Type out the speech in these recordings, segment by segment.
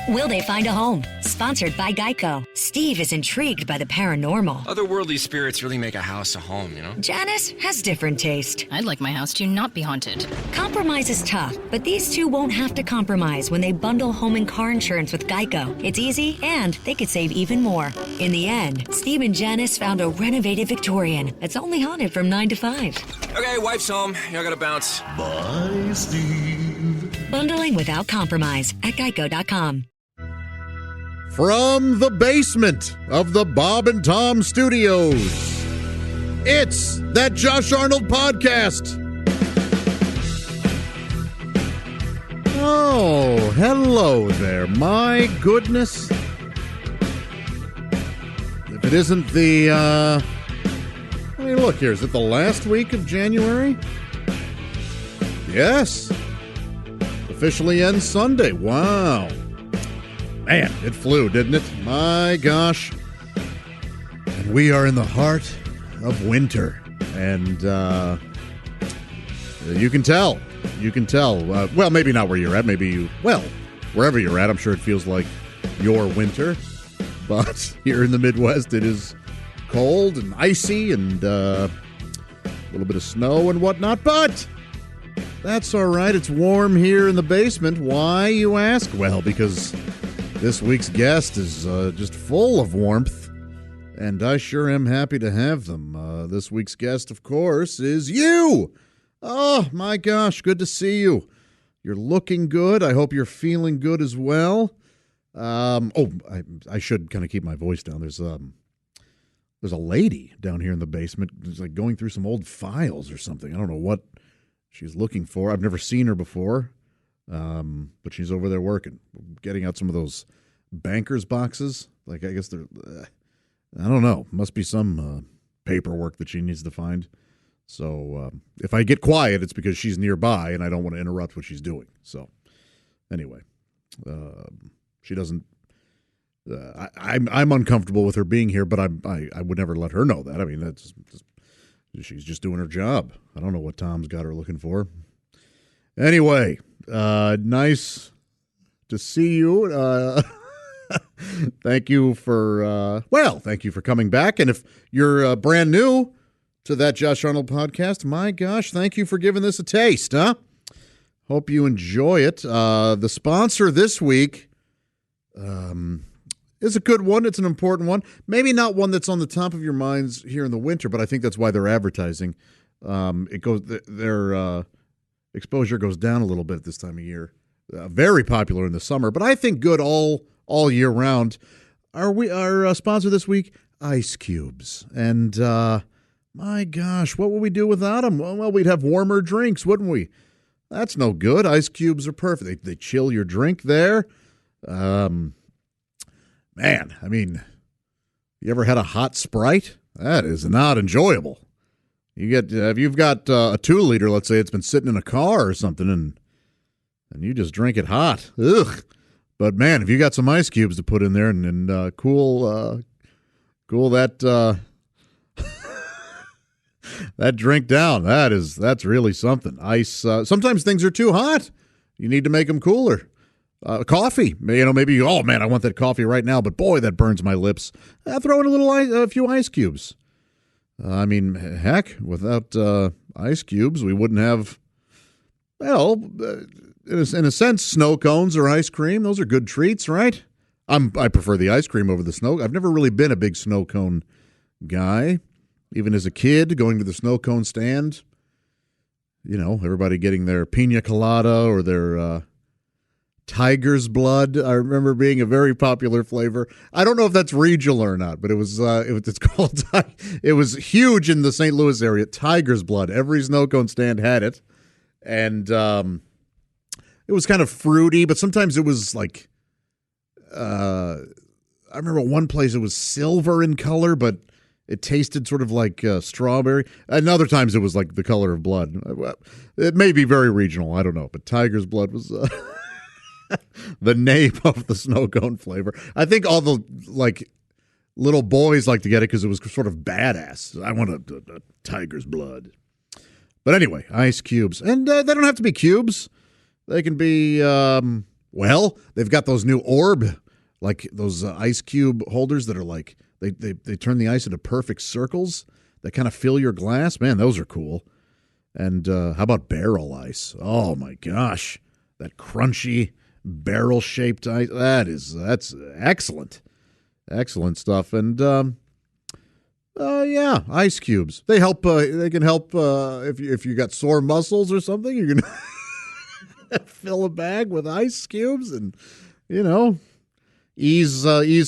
Will they find a home? Sponsored by Geico. Steve is intrigued by the paranormal. Otherworldly spirits really make a house a home, you know? Janice has different taste. I'd like my house to not be haunted. Compromise is tough, but these two won't have to compromise when they bundle home and car insurance with Geico. It's easy, and they could save even more. In the end, Steve and Janice found a renovated Victorian that's only haunted from 9 to 5. Okay, wife's home. I gotta bounce. Bye, Steve. Bundling without compromise at geico.com. From the basement of the Bob and Tom Studios, it's That Josh Arnold Podcast. Oh, hello there. My goodness. If it isn't the, look here. Is it the last week of January? Yes. Officially ends Sunday. Wow. Man, it flew, didn't it? My gosh. And we are in the heart of winter. And you can tell. You can tell. Well, maybe not where you're at. Wherever you're at, I'm sure it feels like your winter. But here in the Midwest, it is cold and icy and a little bit of snow and whatnot. But that's all right. It's warm here in the basement. Why, you ask? Well, because this week's guest is just full of warmth, and I sure am happy to have them. This week's guest, of course, is you. Oh, my gosh, good to see you. You're looking good. I hope you're feeling good as well. I should kind of keep my voice down. There's a lady down here in the basement who's like going through some old files or something. I don't know what she's looking for. I've never seen her before. But she's over there working, getting out some of those banker's boxes. Like, I guess they're, I don't know, must be some paperwork that she needs to find. So if I get quiet, it's because she's nearby and I don't want to interrupt what she's doing. So anyway, she doesn't, I'm uncomfortable with her being here, but I would never let her know that. I mean, she's just doing her job. I don't know what Tom's got her looking for. Anyway, nice to see you. Thank you for coming back. And if you're brand new to That Josh Arnold Podcast, my gosh, thank you for giving this a taste, huh? Hope you enjoy it. The sponsor this week is a good one. It's an important one. Maybe not one that's on the top of your minds here in the winter, but I think that's why they're advertising. Their exposure goes down a little bit this time of year. Very popular in the summer, but I think good all year round. Our sponsor this week, Ice Cubes. And my gosh, what would we do without them? Well, we'd have warmer drinks, wouldn't we? That's no good. Ice Cubes are perfect. They chill your drink there. Man, I mean, you ever had a hot Sprite? That is not enjoyable. You get if you've got a 2-liter, let's say it's been sitting in a car or something, and you just drink it hot. Ugh. But man, if you got some ice cubes to put in there and cool that that drink down, that's really something. Ice. Sometimes things are too hot. You need to make them cooler. Coffee, maybe. Oh man, I want that coffee right now, but boy, that burns my lips. Throw in a few ice cubes. I mean, heck, without ice cubes, we wouldn't have, well, in a sense, snow cones or ice cream. Those are good treats, right? I prefer the ice cream over the snow. I've never really been a big snow cone guy. Even as a kid, going to the snow cone stand, everybody getting their pina colada or their tiger's blood. I remember being a very popular flavor. I don't know if that's regional or not, but it's called. It was huge in the St. Louis area. Tiger's blood. Every snow cone stand had it, and it was kind of fruity, but sometimes it was like. I remember one place it was silver in color, but it tasted sort of like strawberry. And other times it was like the color of blood. It may be very regional. I don't know, but tiger's blood was. The name of the snow cone flavor. I think all the little boys like to get it because it was sort of badass. I want a tiger's blood. But anyway, ice cubes. And they don't have to be cubes. They can be Well, they've got those new orb, like those ice cube holders that are like, they turn the ice into perfect circles that kind of fill your glass. Man, those are cool. And how about barrel ice? Oh, my gosh. That crunchy barrel-shaped ice. That's excellent. Excellent stuff. And, yeah, ice cubes. They help. They can help if you got sore muscles or something. You can fill a bag with ice cubes and, ease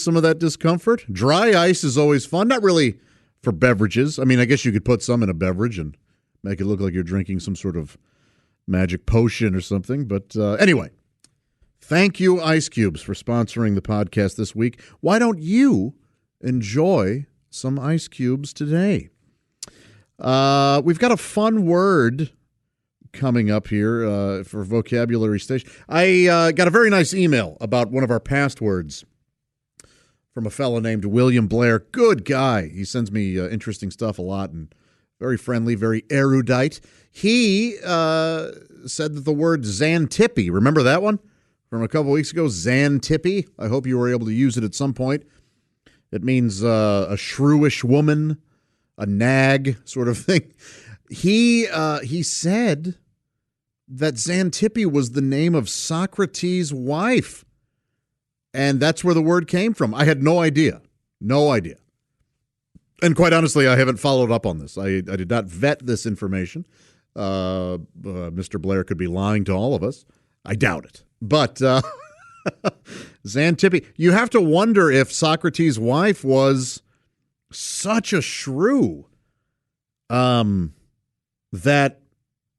some of that discomfort. Dry ice is always fun. Not really for beverages. I mean, I guess you could put some in a beverage and make it look like you're drinking some sort of magic potion or something. But anyway, thank you, Ice Cubes, for sponsoring the podcast this week. Why don't you enjoy some ice cubes today? We've got a fun word coming up here for Vocabulary Station. I got a very nice email about one of our past words from a fellow named William Blair. Good guy. He sends me interesting stuff a lot and very friendly, very erudite. He said that the word Xantippe, remember that one from a couple weeks ago? Xantippe. I hope you were able to use it at some point. It means a shrewish woman, a nag sort of thing. He said that Xantippe was the name of Socrates' wife, and that's where the word came from. I had no idea. No idea. And quite honestly, I haven't followed up on this. I did not vet this information. Mr. Blair could be lying to all of us. I doubt it. But Xantippe, you have to wonder if Socrates' wife was such a shrew that,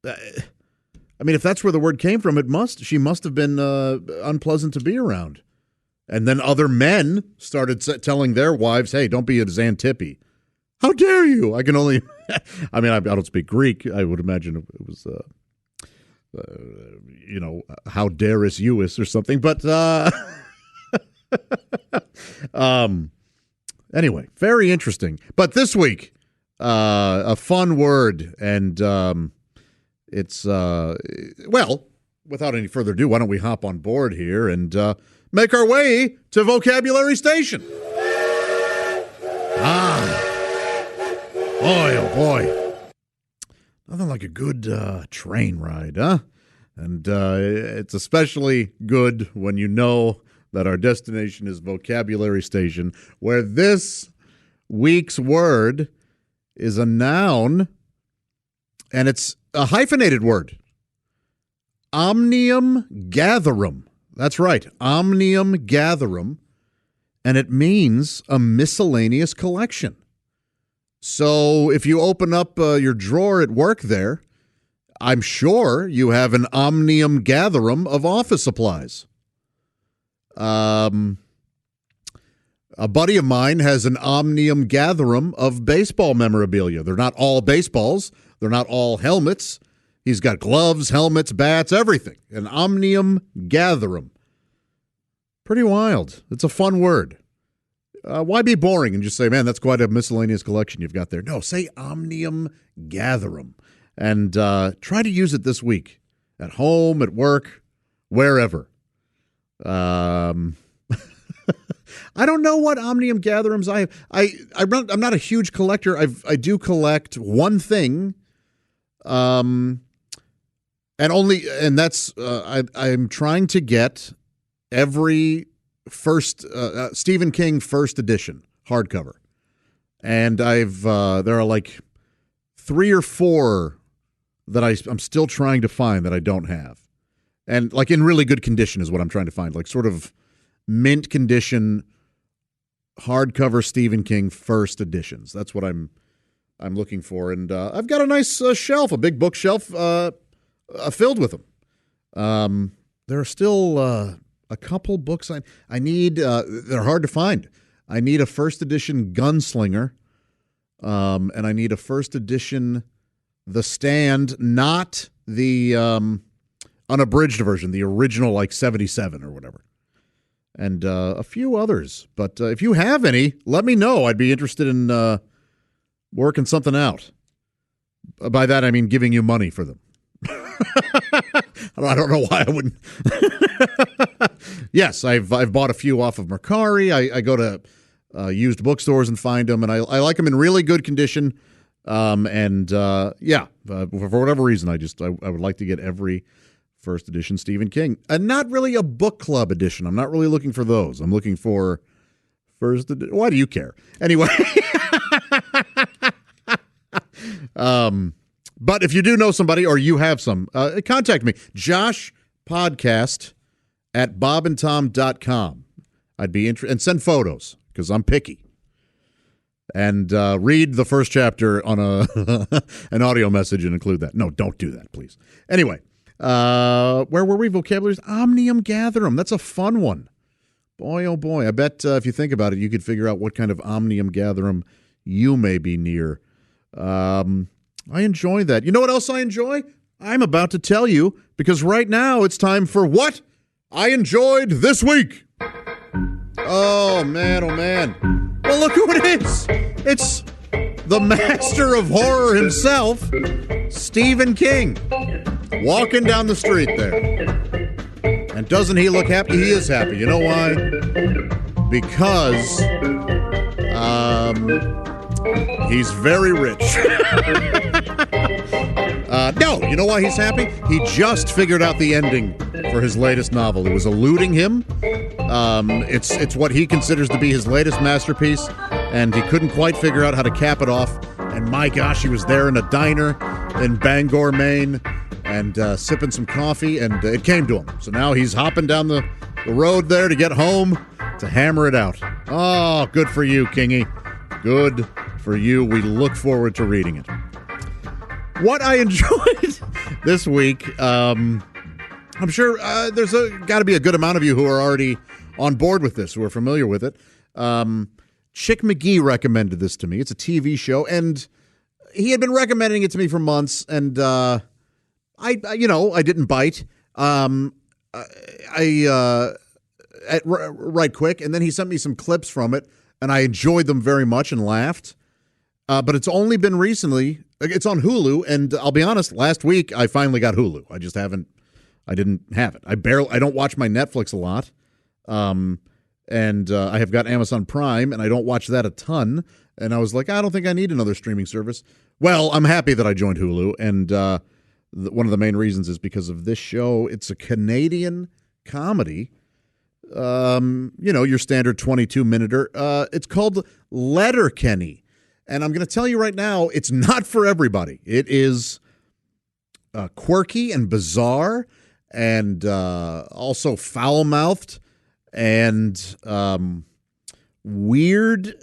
I mean, if that's where the word came from, she must have been unpleasant to be around. And then other men started telling their wives, hey, don't be a Xantippe. How dare you? I can only, I mean, I don't speak Greek. I would imagine it was, how darest youis or something. But anyway, very interesting. But this week, a fun word. And it's, well, without any further ado, why don't we hop on board here and make our way to Vocabulary Station. Boy, oh boy. Nothing like a good train ride, huh? And it's especially good when you know that our destination is Vocabulary Station, where this week's word is a noun, and it's a hyphenated word. Omnium gatherum. That's right, omnium gatherum, and it means a miscellaneous collection. So if you open up your drawer at work there, I'm sure you have an omnium gatherum of office supplies. A buddy of mine has an omnium gatherum of baseball memorabilia. They're not all baseballs. They're not all helmets. He's got gloves, helmets, bats, everything. An omnium gatherum. Pretty wild. It's a fun word. Why be boring and just say, man, that's quite a miscellaneous collection you've got there? No, say omnium gatherum. And try to use it this week. At home, at work, wherever. I don't know what omnium gatherums I have. I'm not a huge collector. I do collect one thing. And that's I'm trying to get every first Stephen King first edition hardcover, and there are like 3 or 4 that I'm still trying to find that I don't have, and like in really good condition is what I'm trying to find, like sort of mint condition hardcover Stephen King first editions. That's what I'm looking for, and I've got a nice shelf, a big bookshelf filled with them. There are still a couple books I need. They're hard to find. I need a first edition Gunslinger, and I need a first edition The Stand, not the unabridged version, the original, like 77 or whatever, and a few others. But if you have any, let me know. I'd be interested in working something out. By that, I mean giving you money for them. I don't know why I wouldn't. Yes, I've bought a few off of Mercari. I go to used bookstores and find them, and I like them in really good condition. For whatever reason, I would like to get every first edition Stephen King, and not really a book club edition. I'm not really looking for those. I'm looking for first edition. Why do you care? Anyway. But if you do know somebody or you have some, contact me. joshpodcast@bobandtom.com. I'd be interested. And send photos, because I'm picky. And read the first chapter on an audio message and include that. No, don't do that, please. Anyway, where were we? Vocabularies. Omnium Gatherum. That's a fun one. Boy, oh boy. I bet if you think about it, you could figure out what kind of Omnium Gatherum you may be near. I enjoy that. You know what else I enjoy? I'm about to tell you, because right now it's time for what I enjoyed this week. Oh, man, oh, man. Well, look who it is. It's the master of horror himself, Stephen King, walking down the street there. And doesn't he look happy? He is happy. You know why? Because he's very rich. No, you know why he's happy? He just figured out the ending for his latest novel. It was eluding him. It's what he considers to be his latest masterpiece, and he couldn't quite figure out how to cap it off. And my gosh, he was there in a diner in Bangor, Maine, and sipping some coffee, and it came to him. So now he's hopping down the road there to get home to hammer it out. Oh, good for you, Kingy. Good for you. We look forward to reading it. What I enjoyed this week, I'm sure there's got to be a good amount of you who are already on board with this, who are familiar with it. Chick McGee recommended this to me. It's a TV show, and he had been recommending it to me for months, and I didn't bite. Right quick, and then he sent me some clips from it, and I enjoyed them very much and laughed. But it's only been recently. It's on Hulu, and I'll be honest, last week I finally got Hulu. I didn't have it. I don't watch my Netflix a lot. And I have got Amazon Prime, and I don't watch that a ton. And I was like, I don't think I need another streaming service. Well, I'm happy that I joined Hulu, and one of the main reasons is because of this show. It's a Canadian comedy. Your standard 22-minuter. It's called Letterkenny. And I'm going to tell you right now, it's not for everybody. It is quirky and bizarre, and also foul-mouthed and weird.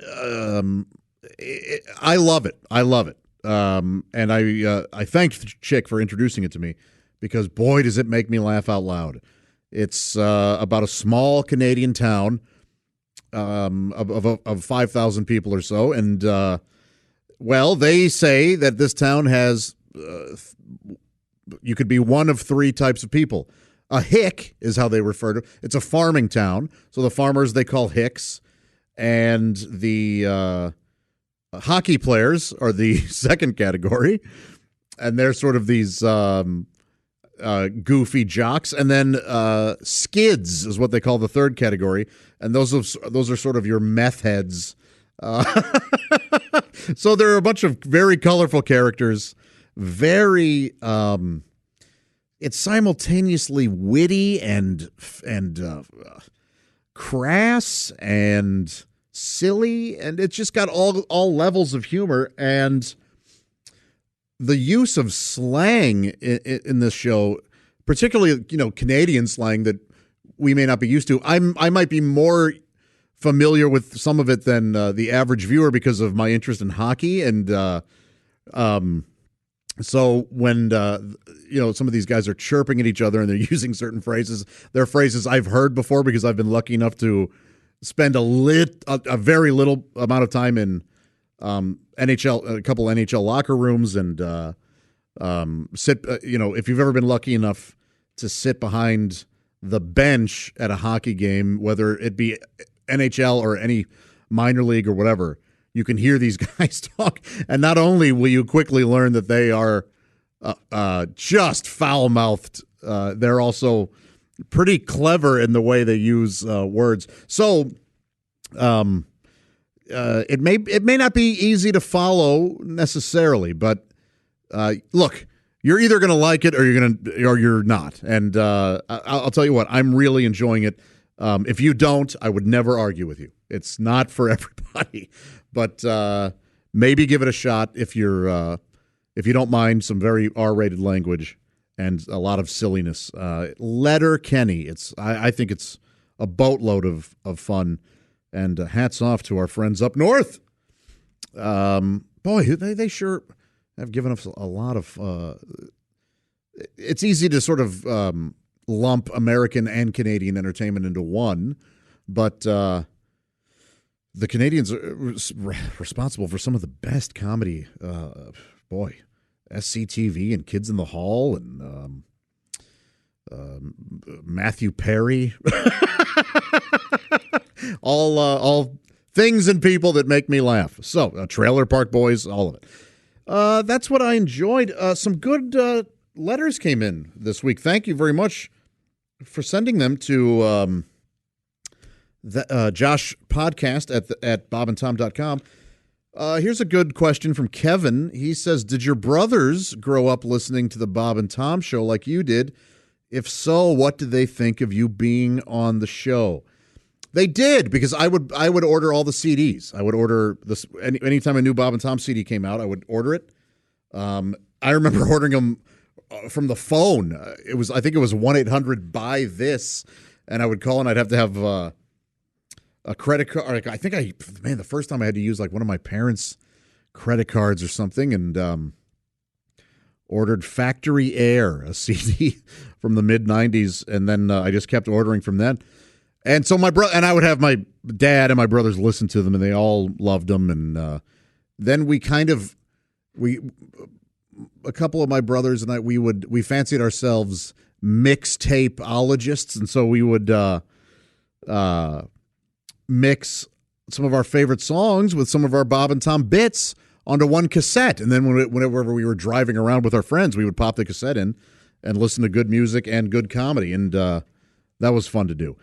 I love it. And I thank the chick for introducing it to me, because boy, does it make me laugh out loud. It's about a small Canadian town of 5,000 people or so, and they say that this town has you could be one of three types of people. A hick is how they refer to it. It's a farming town, so the farmers they call hicks, and the hockey players are the second category, and they're sort of these goofy jocks, and then skids is what they call the third category, and those are sort of your meth heads. So there are a bunch of very colorful characters, very it's simultaneously witty and crass and silly, and it's just got all levels of humor, and the use of slang in this show, particularly Canadian slang that we may not be used to. I might be more familiar with some of it than the average viewer because of my interest in hockey, and so when some of these guys are chirping at each other and they're using certain phrases, they're phrases I've heard before because I've been lucky enough to spend a very little amount of time in NHL, a couple NHL locker rooms, and sit. If you've ever been lucky enough to sit behind the bench at a hockey game, whether it be NHL or any minor league or whatever, you can hear these guys talk, and not only will you quickly learn that they are just foul-mouthed they're also pretty clever in the way they use words. So it may not be easy to follow necessarily, but look, you're either going to like it or you're not. And I'll tell you what, I'm really enjoying it. If you don't, I would never argue with you. It's not for everybody, but maybe give it a shot if you don't mind some very R-rated language and a lot of silliness. Letterkenny. I think it's a boatload of fun. And hats off to our friends up north. Boy, they sure have given us a lot of. It's easy to sort of lump American and Canadian entertainment into one, but the Canadians are responsible for some of the best comedy. Boy, SCTV and Kids in the Hall and Matthew Perry. All things and people that make me laugh. So, Trailer Park Boys, all of it. That's what I enjoyed. Some good letters came in this week. Thank you very much for sending them to Josh Podcast at bobandtom.com. Here's a good question from Kevin. He says, did your brothers grow up listening to the Bob and Tom show like you did? If so, what did they think of you being on the show? They did, because I would order all the CDs. I would order this anytime a new Bob and Tom CD came out. I would order it. I remember ordering them from the phone. I think it was 1-800-buy this, and I would call and I'd have to have a credit card. The first time I had to use like one of my parents' credit cards or something, and ordered Factory Air, a CD from the mid '90s, and then I just kept ordering from then. And so I would have my dad and my brothers listen to them, and they all loved them. And then a couple of my brothers and I, we fancied ourselves mixtapeologists, and so we would mix some of our favorite songs with some of our Bob and Tom bits onto one cassette. And then whenever we were driving around with our friends, we would pop the cassette in and listen to good music and good comedy, and that was fun to do.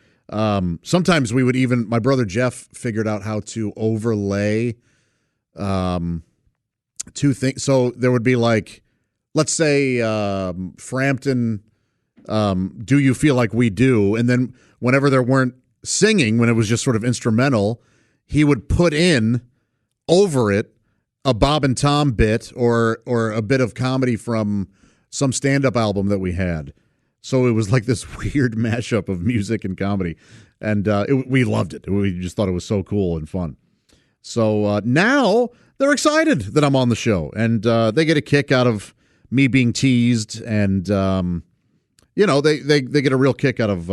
Sometimes we would my brother Jeff figured out how to overlay two things. So there would be like, let's say Frampton, Do You Feel Like We Do? And then whenever there weren't singing, when it was just sort of instrumental, he would put in over it a Bob and Tom bit or a bit of comedy from some stand-up album that we had. So it was like this weird mashup of music and comedy, and we loved it. We just thought it was so cool and fun. So now they're excited that I'm on the show, and they get a kick out of me being teased, and they get a real kick out of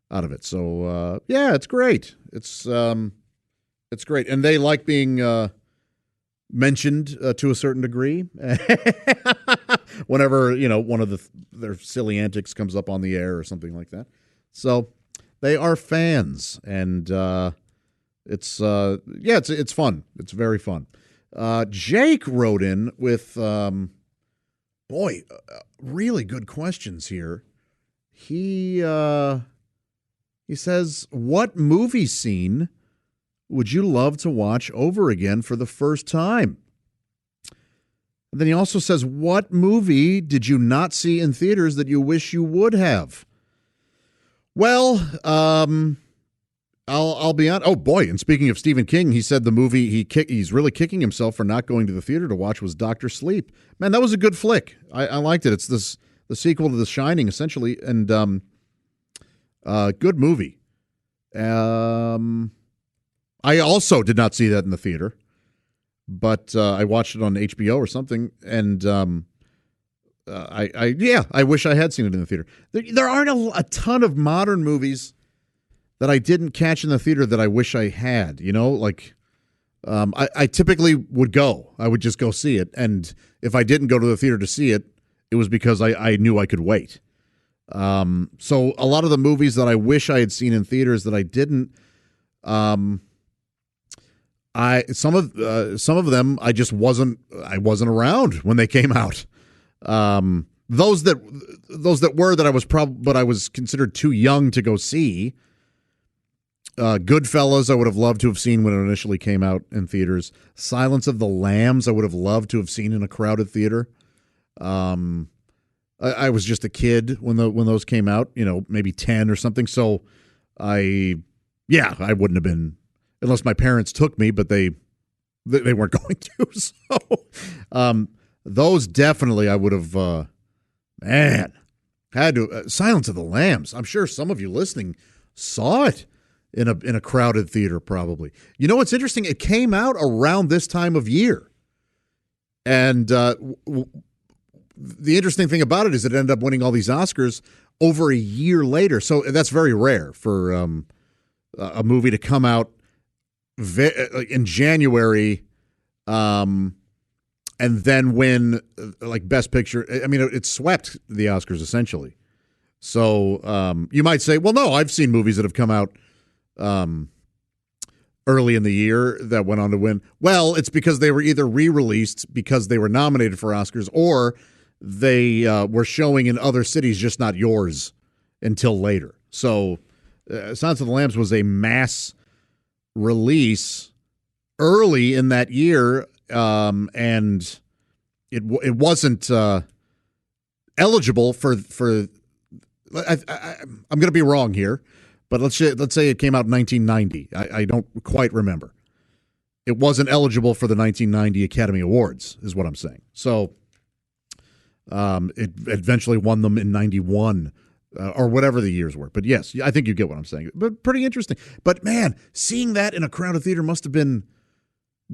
it. So yeah, it's great. It's great, and they like being mentioned to a certain degree. Whenever one of their silly antics comes up on the air or something like that. So they are fans, and it's fun. It's very fun. Jake wrote in with really good questions here. He says, what movie scene would you love to watch over again for the first time? And then he also says, what movie did you not see in theaters that you wish you would have? Well, I'll be honest. Oh, boy. And speaking of Stephen King, he said the movie he's really kicking himself for not going to the theater to watch was Dr. Sleep. Man, that was a good flick. I liked it. It's the sequel to The Shining, essentially, and good movie. I also did not see that in the theater, but I watched it on HBO or something, and I wish I had seen it in the theater. There aren't a ton of modern movies that I didn't catch in the theater that I wish I had. I typically would go. I would just go see it, and if I didn't go to the theater to see it, it was because I knew I could wait. So a lot of the movies that I wish I had seen in theaters that I didn't. Some of them I just wasn't around when they came out. those that were that I was but I was considered too young to go see. Goodfellas, I would have loved to have seen when it initially came out in theaters. Silence of the Lambs, I would have loved to have seen in a crowded theater. I was just a kid when those came out, maybe 10 or something. So I wouldn't have been, unless my parents took me, but they weren't going to. So those definitely I would have, had to. Silence of the Lambs. I'm sure some of you listening saw it in a crowded theater, probably. You know what's interesting? It came out around this time of year. And the interesting thing about it is it ended up winning all these Oscars over a year later. So that's very rare for a movie to come out in January and then win like Best Picture. I mean, it swept the Oscars essentially. So you might say, well, no, I've seen movies that have come out early in the year that went on to win. Well, it's because they were either re-released because they were nominated for Oscars, or they were showing in other cities, just not yours, until later. So Silence of the Lambs was a mass release early in that year, and it wasn't eligible for I'm going to be wrong here, but let's say it came out in 1990. I don't quite remember. It wasn't eligible for the 1990 Academy Awards, is what I'm saying. So it eventually won them in 91 or whatever the years were. But yes, I think you get what I'm saying. But pretty interesting. But man, seeing that in a crowded theater must have been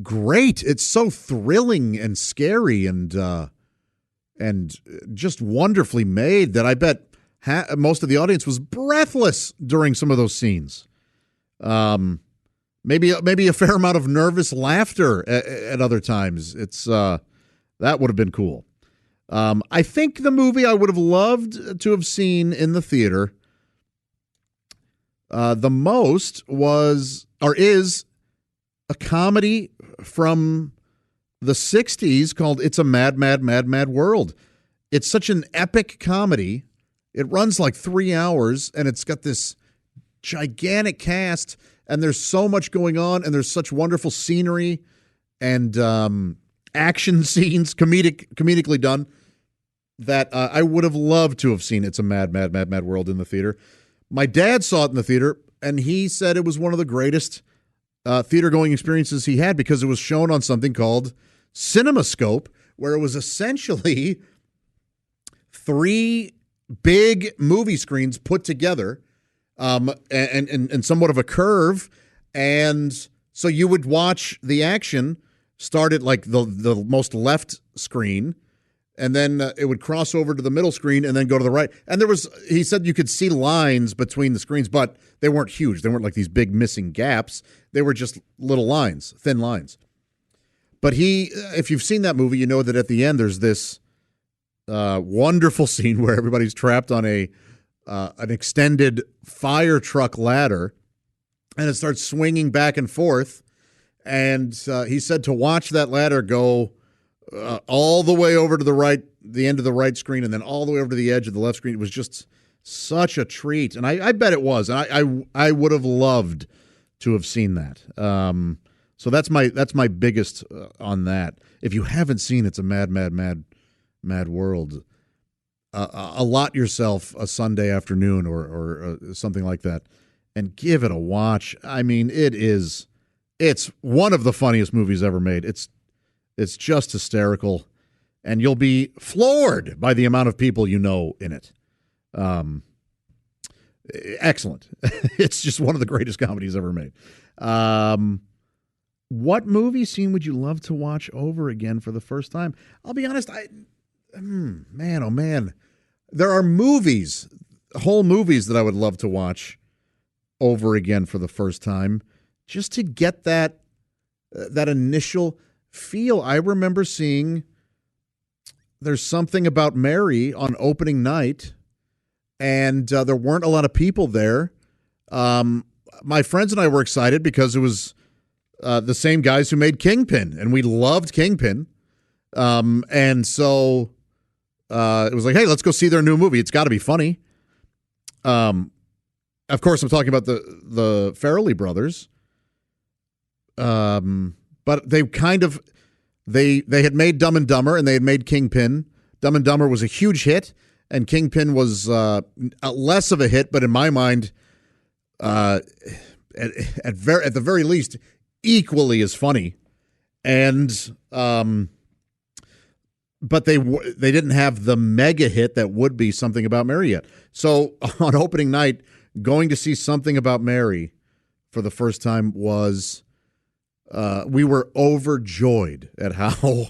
great. It's so thrilling and scary and just wonderfully made that I bet most of the audience was breathless during some of those scenes. Maybe a fair amount of nervous laughter at other times. It's that would have been cool. I think the movie I would have loved to have seen in the theater the most is a comedy from the 60s called It's a Mad, Mad, Mad, Mad World. It's such an epic comedy. It runs like 3 hours, and it's got this gigantic cast, and there's so much going on, and there's such wonderful scenery and action scenes, comedically done, that I would have loved to have seen It's a Mad, Mad, Mad, Mad World in the theater. My dad saw it in the theater, and he said it was one of the greatest theater-going experiences he had because it was shown on something called CinemaScope, where it was essentially 3 big movie screens put together and somewhat of a curve. And so you would watch the action start at like the most left screen, and then it would cross over to the middle screen and then go to the right. And he said you could see lines between the screens, but they weren't huge. They weren't like these big missing gaps. They were just little lines, thin lines. But if you've seen that movie, you know that at the end there's this wonderful scene where everybody's trapped on an extended fire truck ladder, and it starts swinging back and forth. And he said to watch that ladder go all the way over to the end of the right screen, and then all the way over to the edge of the left screen. It was just such a treat, and I bet it was. And I would have loved to have seen that. So that's my biggest on that. If you haven't seen It's a Mad, Mad, Mad, Mad World, allot yourself a Sunday afternoon or something like that and give it a watch. I mean, it's one of the funniest movies ever made. It's just hysterical, and you'll be floored by the amount of people you know in it. Excellent. It's just one of the greatest comedies ever made. What movie scene would you love to watch over again for the first time? I'll be honest, man, oh man. There are whole movies that I would love to watch over again for the first time, just to get that initial feel. I remember seeing There's Something About Mary on opening night, and there weren't a lot of people there. My friends and I were excited because it was the same guys who made Kingpin, and we loved Kingpin. And so it was like, hey, let's go see their new movie. It's got to be funny. Of course, I'm talking about the Farrelly brothers. But they kind of they had made Dumb and Dumber and they had made Kingpin. Dumb and Dumber was a huge hit, and Kingpin was less of a hit, but in my mind, at the very least, equally as funny. And but they didn't have the mega hit that would be Something About Mary yet. So on opening night, going to see Something About Mary for the first time was we were overjoyed at how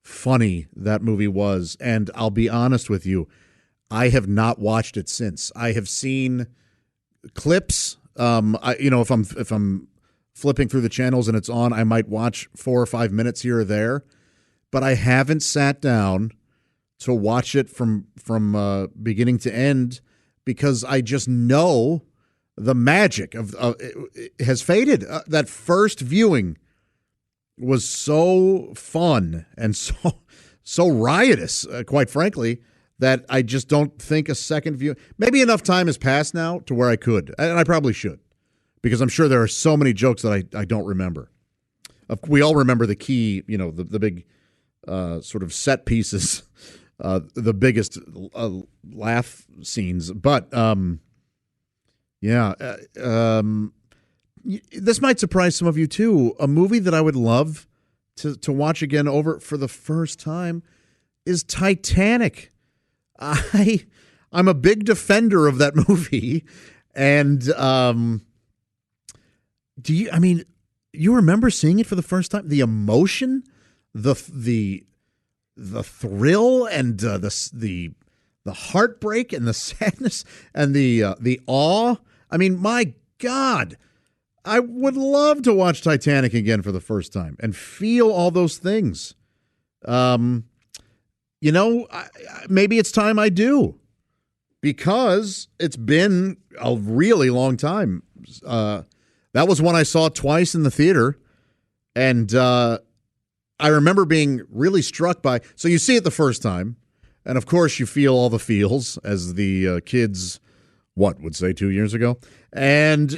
funny that movie was. And I'll be honest with you, I have not watched it since. I have seen clips. If I'm flipping through the channels and it's on, I might watch 4 or 5 minutes here or there. But I haven't sat down to watch it from beginning to end because I just know the magic of it has faded. That first viewing was so fun and so riotous, quite frankly, that I just don't think a second view. Maybe enough time has passed now to where I could, and I probably should, because I'm sure there are so many jokes that I don't remember. We all remember the key, the big sort of set pieces, the biggest laugh scenes. But this might surprise some of you too. A movie that I would love to watch again over for the first time is Titanic. I'm a big defender of that movie, and you remember seeing it for the first time? The emotion, the thrill, and the heartbreak, and the sadness, and the awe. I mean, my God, I would love to watch Titanic again for the first time and feel all those things. Maybe it's time I do, because it's been a really long time. That was one I saw twice in the theater, and I remember being really struck by. So you see it the first time, and of course you feel all the feels, as the kids, would say 2 years ago, and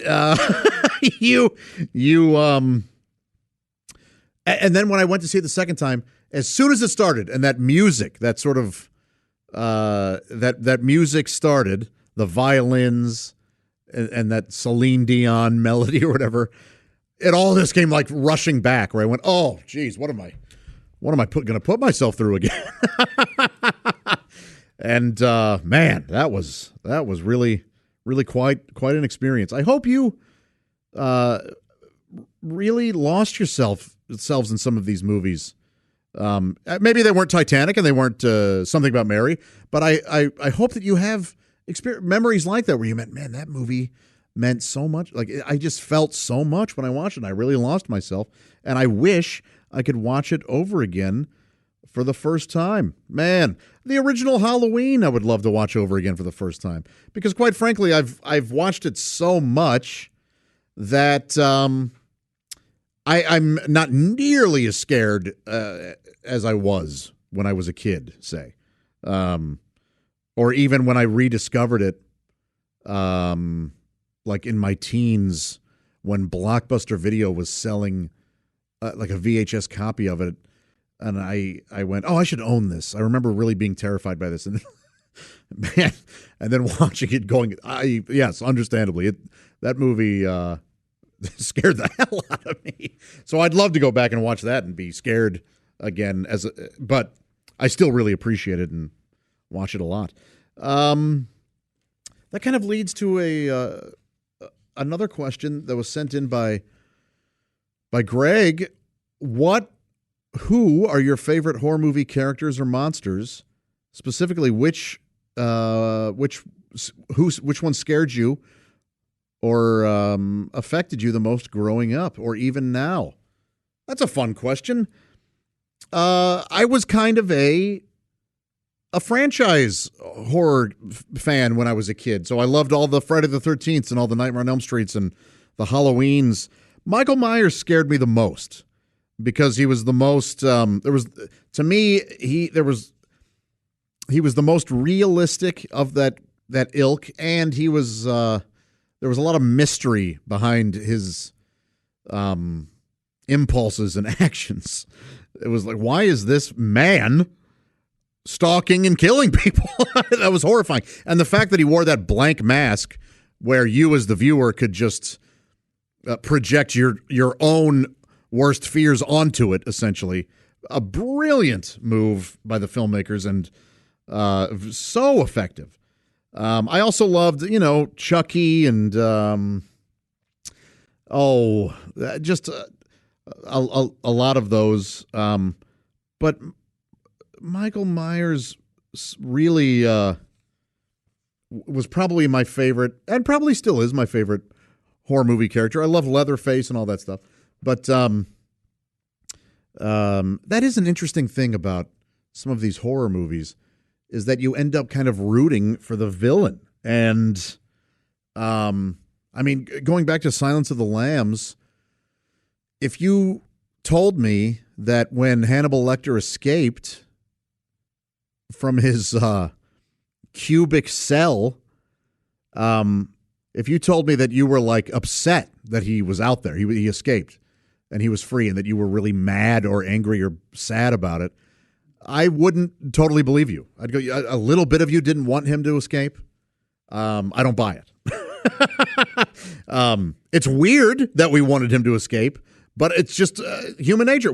and then when I went to see it the second time, as soon as it started, and that music, that sort of that music started, the violins and that Celine Dion melody or whatever, it all just came like rushing back. Where I went, oh, geez, what am I going to put myself through again? And man, that was really, really quite an experience. I hope you really lost yourselves in some of these movies. Maybe they weren't Titanic and they weren't Something About Mary, but I hope that you have memories like that where you meant, man, that movie meant so much. Like, I just felt so much when I watched it. I really lost myself, and I wish I could watch it over again for the first time. Man, the original Halloween I would love to watch over again for the first time, because quite frankly, I've watched it so much that I'm not nearly as scared as I was when I was a kid, say. Or even when I rediscovered it, like in my teens, when Blockbuster Video was selling like a VHS copy of it, and I went, oh, I should own this. I remember really being terrified by this, and man, and then watching it going, yes, understandably, that movie scared the hell out of me. So I'd love to go back and watch that and be scared again, but I still really appreciate it and watch it a lot. That kind of leads to another question that was sent in by Greg. Who are your favorite horror movie characters or monsters? Specifically, which one scared you or affected you the most growing up, or even now? That's a fun question. I was kind of a franchise horror fan when I was a kid, so I loved all the Friday the 13th and all the Nightmare on Elm Streets and the Halloweens. Michael Myers scared me the most because he was the most. There was he was the most realistic of that ilk, and he was there was a lot of mystery behind his impulses and actions. It was like, why is this man stalking and killing people? That was horrifying. And the fact that he wore that blank mask where you as the viewer could just project your own worst fears onto it, essentially. A brilliant move by the filmmakers and so effective. I also loved, Chucky and just a lot of those. But Michael Myers really was probably my favorite, and probably still is my favorite horror movie character. I love Leatherface and all that stuff. But that is an interesting thing about some of these horror movies, is that you end up kind of rooting for the villain. And, going back to Silence of the Lambs, if you told me that when Hannibal Lecter escaped from his cubic cell, if you told me that you were like upset that he was out there, he escaped and he was free, and that you were really mad or angry or sad about it, I wouldn't totally believe you. I'd go, a little bit of you didn't want him to escape. I don't buy it. It's weird that we wanted him to escape, but it's just human nature.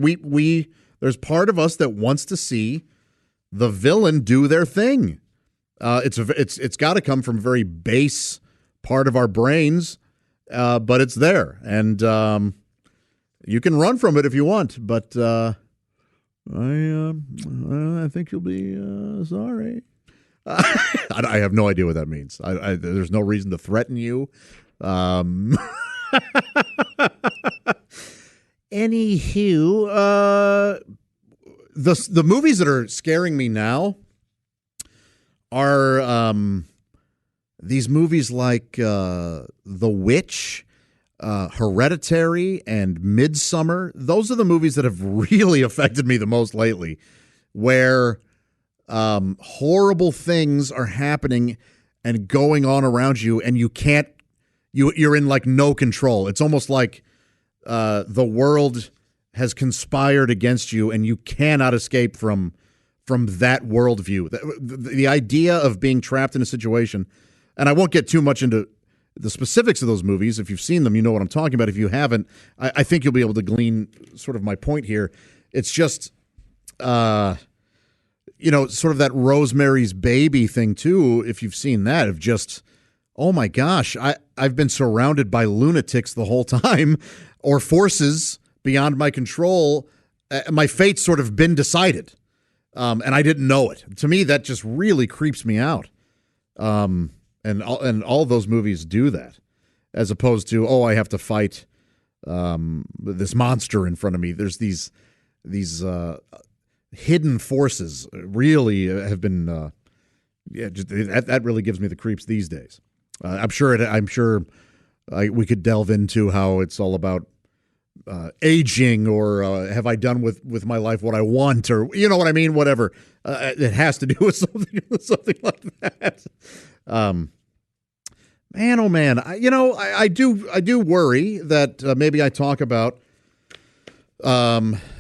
There's part of us that wants to see the villain do their thing. It's got to come from a very base part of our brains, but it's there, and you can run from it if you want. But I think you'll be sorry. I have no idea what that means. There's no reason to threaten you. Anywho, the movies that are scaring me now are these movies like The Witch, Hereditary, and Midsummer. Those are the movies that have really affected me the most lately, where horrible things are happening and going on around you, and you're in like no control. It's almost like the world has conspired against you, and you cannot escape from that worldview. The idea of being trapped in a situation, and I won't get too much into the specifics of those movies. If you've seen them, you know what I'm talking about. If you haven't, I think you'll be able to glean sort of my point here. It's just, sort of that Rosemary's Baby thing too, if you've seen that, of just, oh my gosh, I've been surrounded by lunatics the whole time, or forces beyond my control. My fate's sort of been decided, and I didn't know it. To me, that just really creeps me out. And all those movies do that, as opposed to, I have to fight this monster in front of me. There's these hidden forces really have been that really gives me the creeps these days. I'm sure we could delve into how it's all about aging, or have I done with my life what I want, or you know what I mean, whatever. It has to do with something like that. Man, oh man, I do worry that maybe I talk about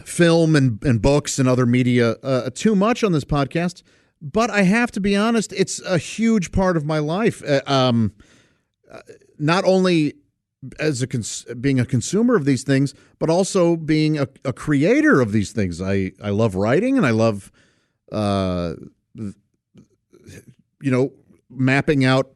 film and books and other media too much on this podcast, but I have to be honest, it's a huge part of my life. Not only as being a consumer of these things, but also being a creator of these things. I love writing, and I love mapping out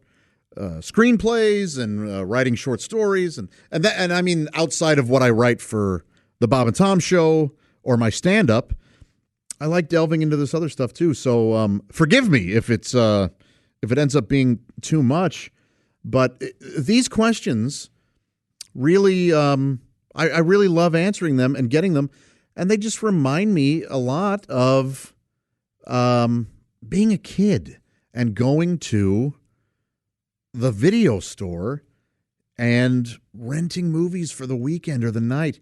screenplays and writing short stories, and I mean, outside of what I write for the Bob and Tom Show or my stand-up, I like delving into this other stuff too. So forgive me if it ends up being too much, but these questions really, I really love answering them and getting them, and they just remind me a lot of being a kid and going to the video store and renting movies for the weekend or the night.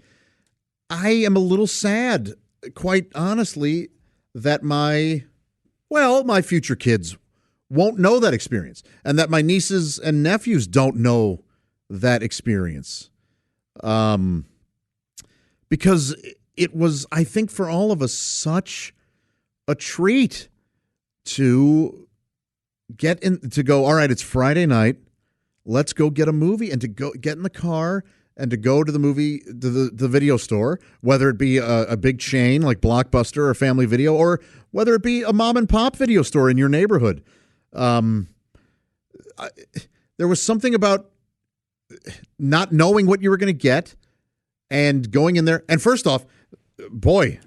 I am a little sad, quite honestly, that my well, my future kids won't know that experience, and that my nieces and nephews don't know that experience. Because it was, I think, for all of us, such a treat to get in, to go, all right, it's Friday night, let's go get a movie, and to go get in the car and to go to the movie, to the video store, whether it be a big chain like Blockbuster or Family Video, or whether it be a mom and pop video store in your neighborhood. There was something about not knowing what you were going to get and going in there. And first off, boy,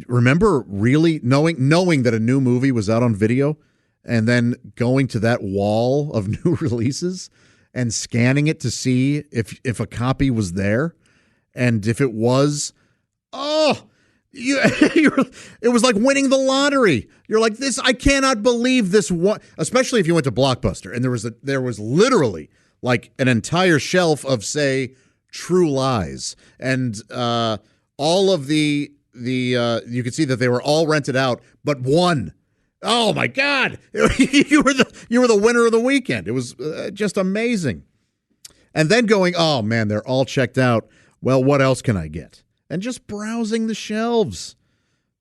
remember really knowing that a new movie was out on video and then going to that wall of new releases and scanning it to see if a copy was there. And if it was, it was like winning the lottery. You're like, this, I cannot believe this one, especially if you went to Blockbuster and there was literally like an entire shelf of, say, True Lies, and all of the you could see that they were all rented out, but one. Oh my God, you were the winner of the weekend. It was just amazing. And then going, oh man, they're all checked out. Well, what else can I get? And just browsing the shelves.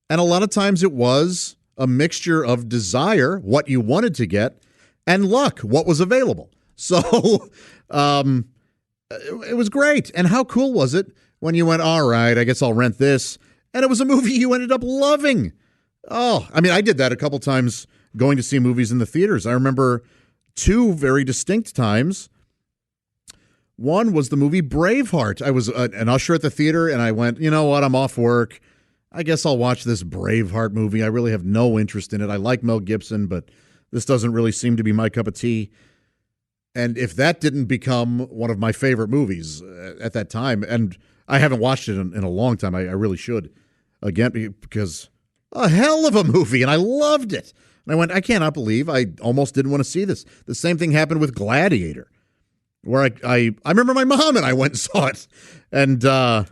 And a lot of times it was a mixture of desire, what you wanted to get, and luck, what was available. So it was great. And how cool was it when you went, all right, I guess I'll rent this. And it was a movie you ended up loving. Oh, I mean, I did that a couple times going to see movies in the theaters. I remember two very distinct times. One was the movie Braveheart. I was an usher at the theater, and I went, you know what, I'm off work. I guess I'll watch this Braveheart movie. I really have no interest in it. I like Mel Gibson, but this doesn't really seem to be my cup of tea. And if that didn't become one of my favorite movies at that time, and I haven't watched it in a long time, I really should, again, because a hell of a movie, and I loved it. And I went, I cannot believe I almost didn't want to see this. The same thing happened with Gladiator, where I remember my mom and I went and saw it. And I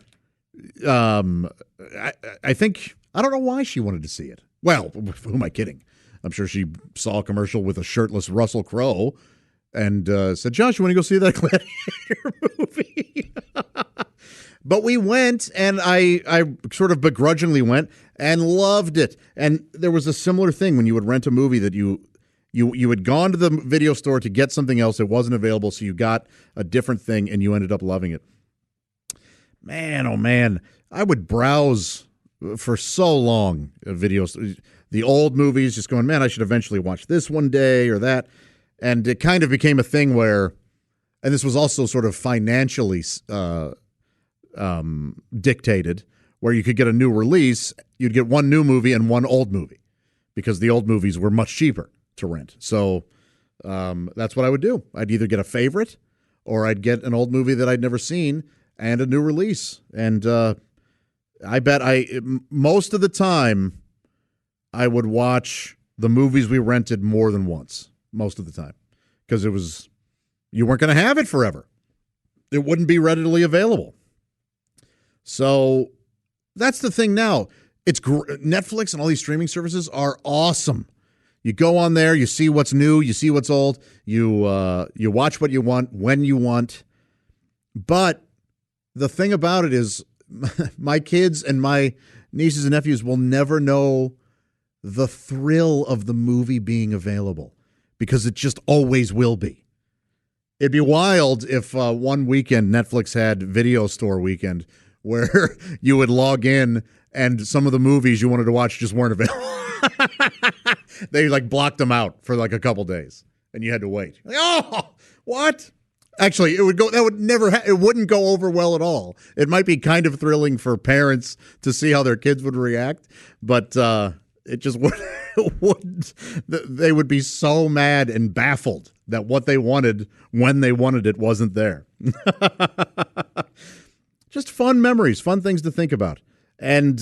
think, I don't know why she wanted to see it. Well, who am I kidding? I'm sure she saw a commercial with a shirtless Russell Crowe and said, Josh, you want to go see that Gladiator movie? But we went, and I sort of begrudgingly went and loved it. And there was a similar thing when you would rent a movie that you had gone to the video store to get something else. It wasn't available, so you got a different thing, and you ended up loving it. Man, oh man, I would browse for so long videos, the old movies, just going, man, I should eventually watch this one day or that. And it kind of became a thing where, and this was also sort of financially dictated, where you could get a new release, you'd get one new movie and one old movie because the old movies were much cheaper to rent. So that's what I would do. I'd either get a favorite or I'd get an old movie that I'd never seen and a new release. And I bet most of the time I would watch the movies we rented more than once, most of the time, because you weren't going to have it forever. It wouldn't be readily available. So that's the thing now. It's Netflix and all these streaming services are awesome. You go on there, you see what's new, you see what's old, you watch what you want when you want. But the thing about it is, my kids and my nieces and nephews will never know the thrill of the movie being available because it just always will be. It'd be wild if one weekend Netflix had video store weekend where you would log in and some of the movies you wanted to watch just weren't available. They like blocked them out for like a couple days and you had to wait. Like, oh, what? Actually, it wouldn't go over well at all. It might be kind of thrilling for parents to see how their kids would react, but it just wouldn't. They would be so mad and baffled that what they wanted when they wanted it wasn't there. Just fun memories, fun things to think about. And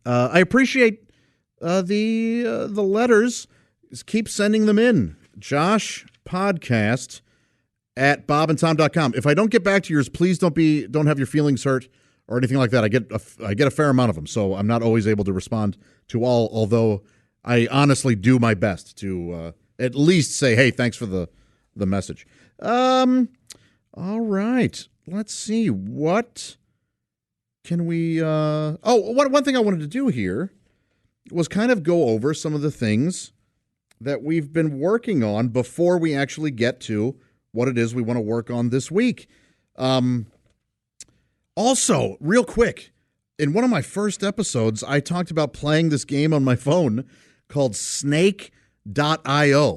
I appreciate the letters. Just keep sending them in. Josh Podcast at bobandtom.com. If I don't get back to yours, please don't have your feelings hurt or anything like that. I get a fair amount of them, so I'm not always able to respond to all, although I honestly do my best to at least say, hey, thanks for the message. All right. Let's see. What can we... one thing I wanted to do here was kind of go over some of the things that we've been working on before we actually get to what it is we want to work on this week. Also, real quick, in one of my first episodes, I talked about playing this game on my phone called Snake.io.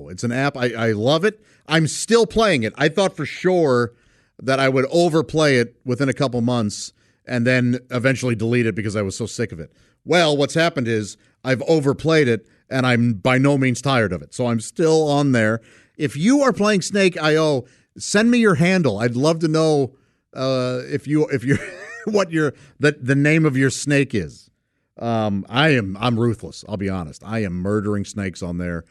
It's an app. I love it. I'm still playing it. I thought for sure that I would overplay it within a couple months and then eventually delete it because I was so sick of it. Well, what's happened is I've overplayed it, and I'm by no means tired of it. So I'm still on there. If you are playing Snake.io, send me your handle. I'd love to know if you're what the name of your snake is. I'm ruthless. I'll be honest. I am murdering snakes on there.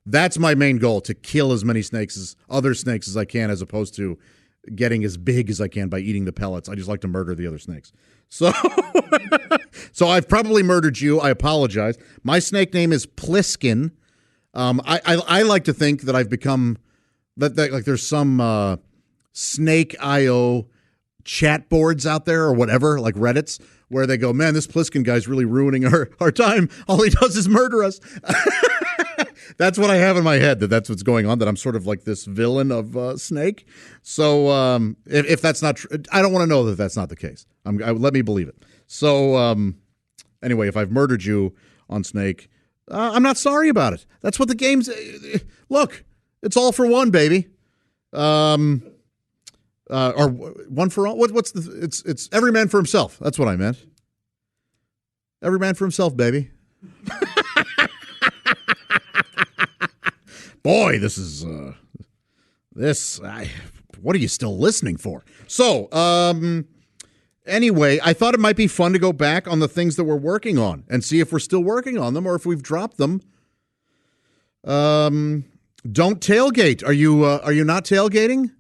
That's my main goal, to kill as many other snakes as I can, as opposed to getting as big as I can by eating the pellets. I just like to murder the other snakes. So, so I've probably murdered you. I apologize. My snake name is Pliskin. I like to think that I've become that like there's some Snake.io chat boards out there or whatever, like Reddits, where they go, man, this Pliskin guy's really ruining our time. All he does is murder us. That's what I have in my head, that's what's going on, that I'm sort of like this villain of Snake. So if that's not true, I don't want to know that that's not the case. Let me believe it. So anyway, if I've murdered you on Snake, I'm not sorry about it. That's what the game's... Look, it's all for one, baby. Or one for all. What's the... It's every man for himself. That's what I meant. Every man for himself, baby. Boy, this is what are you still listening for? So, anyway, I thought it might be fun to go back on the things that we're working on and see if we're still working on them or if we've dropped them. Don't tailgate. Are you not tailgating?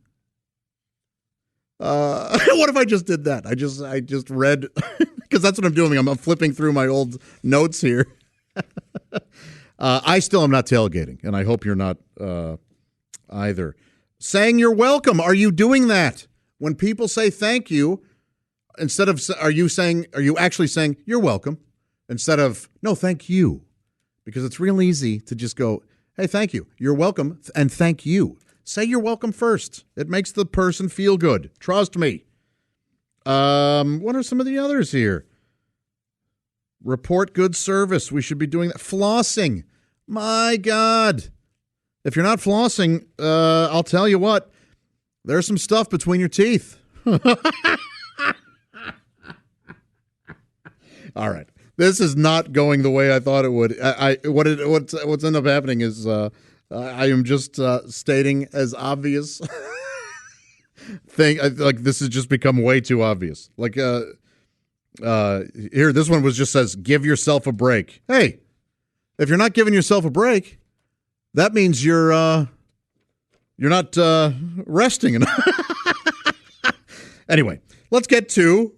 What if I just did that? I just read, because that's what I'm doing. I'm flipping through my old notes here. I still am not tailgating, and I hope you're not either. Saying you're welcome. Are you doing that? When people say thank you, instead of, are you actually saying you're welcome instead of no, thank you? Because it's real easy to just go, hey, thank you. You're welcome, and thank you. Say you're welcome first. It makes the person feel good. Trust me. What are some of the others here? Report good service. We should be doing that. Flossing. My God. If you're not flossing, I'll tell you what. There's some stuff between your teeth. All right. This is not going the way I thought it would. What's ended up happening is I am just stating as obvious thing. Like, this has just become way too obvious. Like, here, this one just says, give yourself a break. Hey, if you're not giving yourself a break, that means you're not resting enough. Anyway, let's get to.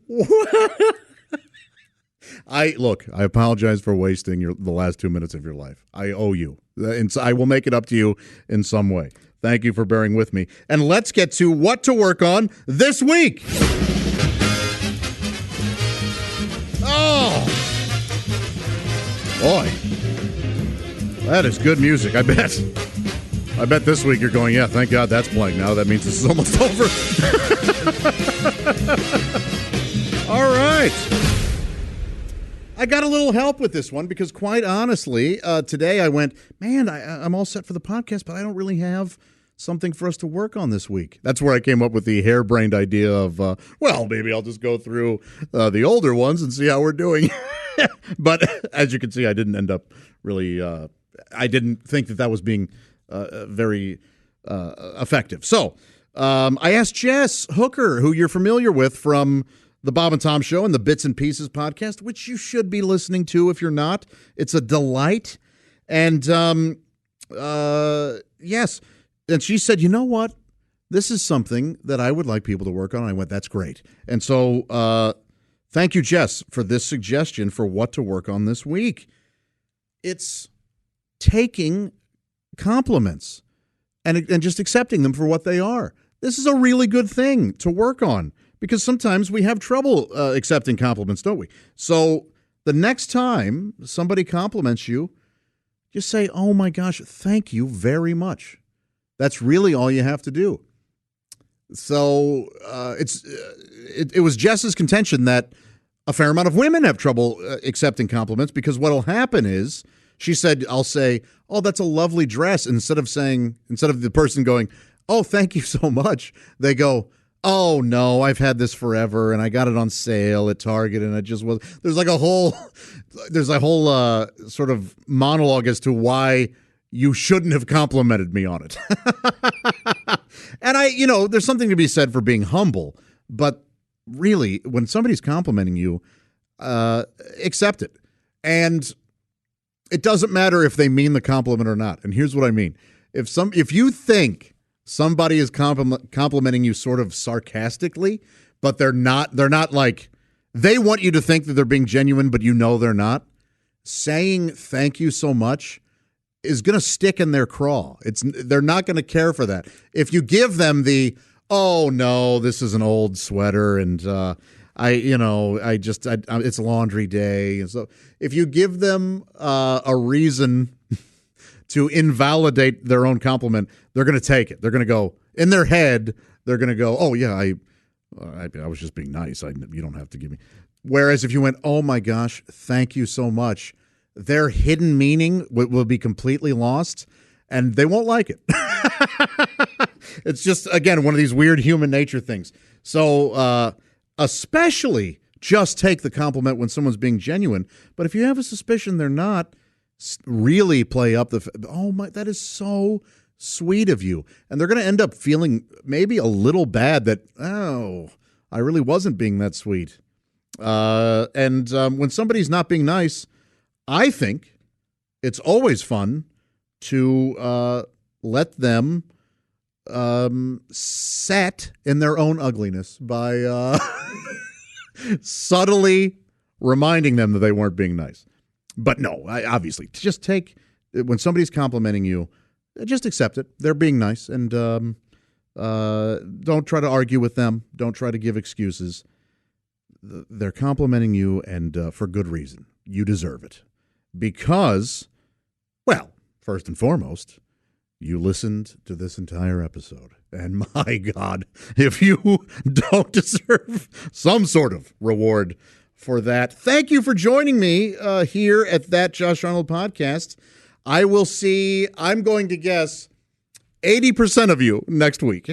I apologize for wasting the last 2 minutes of your life. I owe you, and so I will make it up to you in some way. Thank you for bearing with me. And let's get to what to work on this week. Oh, boy. That is good music, I bet. I bet this week you're going, yeah, thank God that's playing now. That means this is almost over. All right. I got a little help with this one because, quite honestly, today I went, man, I'm all set for the podcast, but I don't really have something for us to work on this week. That's where I came up with the harebrained idea of, well, maybe I'll just go through the older ones and see how we're doing. But as you can see, I didn't end up really, I didn't think that was being very effective. So I asked Jess Hooker, who you're familiar with from the Bob and Tom Show and the Bits and Pieces podcast, which you should be listening to if you're not. It's a delight. And yes. And she said, you know what? This is something that I would like people to work on. And I went, that's great. And so thank you, Jess, for this suggestion for what to work on this week. It's taking compliments and just accepting them for what they are. This is a really good thing to work on because sometimes we have trouble accepting compliments, don't we? So the next time somebody compliments you, just say, "Oh my gosh, thank you very much." That's really all you have to do. So it was Jess's contention that a fair amount of women have trouble accepting compliments because what'll happen is, she said, I'll say, "Oh, that's a lovely dress." Instead of the person going, "Oh, thank you so much," they go, "Oh no, I've had this forever and I got it on sale at Target and it just was." There's a whole sort of monologue as to why you shouldn't have complimented me on it. And there's something to be said for being humble, but really, when somebody's complimenting you, accept it. And it doesn't matter if they mean the compliment or not. And here's what I mean. If you think somebody is complimenting you sort of sarcastically, but they're not like, they want you to think that they're being genuine, but they're not, saying thank you so much is going to stick in their craw. They're not going to care for that. If you give them the, "Oh no, this is an old sweater and it's laundry day," and so if you give them a reason to invalidate their own compliment, they're going to take it. They're going to go in their head. They're going to go, "Oh yeah, I was just being nice. You don't have to give me." Whereas if you went, "Oh my gosh, thank you so much," their hidden meaning will be completely lost, and they won't like it. It's just, again, one of these weird human nature things. So especially just take the compliment when someone's being genuine. But if you have a suspicion they're not, really play up "Oh my, that is so sweet of you." And they're going to end up feeling maybe a little bad that, "Oh, I really wasn't being that sweet." When somebody's not being nice, I think it's always fun to let them set in their own ugliness by subtly reminding them that they weren't being nice. But no, obviously, just when somebody's complimenting you, just accept it. They're being nice, and don't try to argue with them. Don't try to give excuses. They're complimenting you, and for good reason. You deserve it. Because, well, first and foremost, you listened to this entire episode. And my God, if you don't deserve some sort of reward for that, thank you for joining me here at That Josh Arnold Podcast. I'm going to guess 80% of you next week.